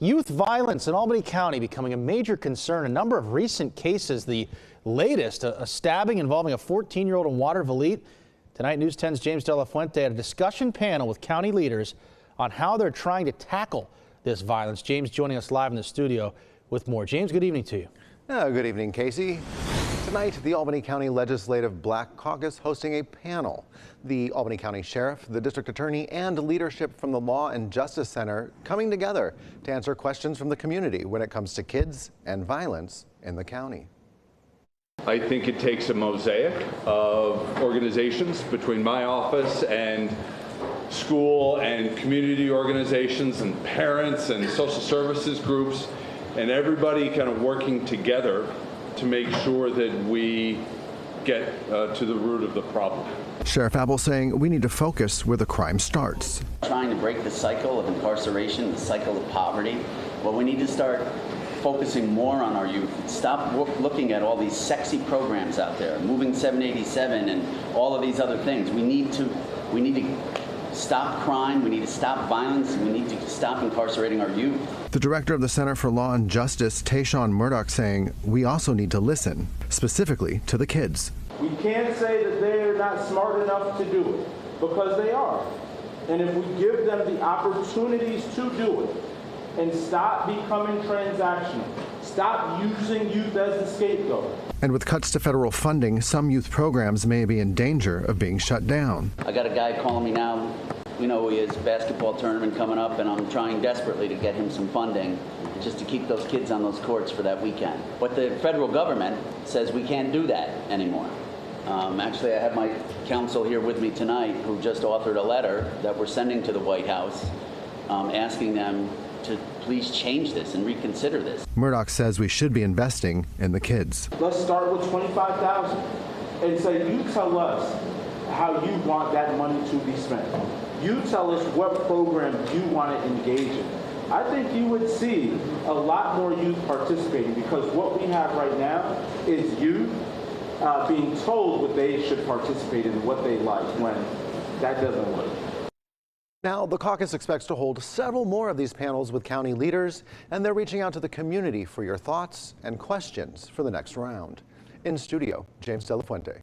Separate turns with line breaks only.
Youth violence in Albany County becoming a major concern. A number of recent cases, the latest, a stabbing involving a 14-year-old in Watervliet. Tonight, News 10's James De La Fuente had a discussion panel with county leaders on how they're trying to tackle this violence. James joining us live in the studio with more. James, good evening to you.
Good evening, Casey. Tonight, the Albany County Legislative Black Caucus hosting a panel. The Albany County Sheriff, the District Attorney, and leadership from the Law and Justice Center coming together to answer questions from the community when it comes to kids and violence in the county.
I think it takes a mosaic of organizations between my office and school and community organizations and parents and social services groups and everybody kind of working together to make sure that we get to the root of the problem.
Sheriff Abel saying we need to focus where the crime starts.
Trying to break the cycle of incarceration, the cycle of poverty. Well, we need to start focusing more on our youth. Stop looking at all these sexy programs out there, Moving 787 and all of these other things. We need to stop crime, we need to stop violence, we need to stop incarcerating our youth.
The director of the Center for Law and Justice, Tayshawn Murdoch, saying we also need to listen, specifically to the kids.
We can't say that they're not smart enough to do it, because they are. And if we give them the opportunities to do it, and stop becoming transactional, stop using youth as the scapegoat.
And with cuts to federal funding, some youth programs may be in danger of being shut down.
I got a guy calling me now. We know he has a basketball tournament coming up, and I'm trying desperately to get him some funding just to keep those kids on those courts for that weekend. But the federal government says we can't do that anymore. Actually, I have my counsel here with me tonight who just authored a letter that we're sending to the White House asking them to please change this and reconsider this.
Murdoch says we should be investing in the kids.
Let's start with $25,000 and say, you tell us how you want that money to be spent. You tell us what program you want to engage in. I think you would see a lot more youth participating, because what we have right now is youth being told what they should participate in, what they like, when that doesn't work.
Now, the caucus expects to hold several more of these panels with county leaders, and they're reaching out to the community for your thoughts and questions for the next round. In studio, James De La Fuente.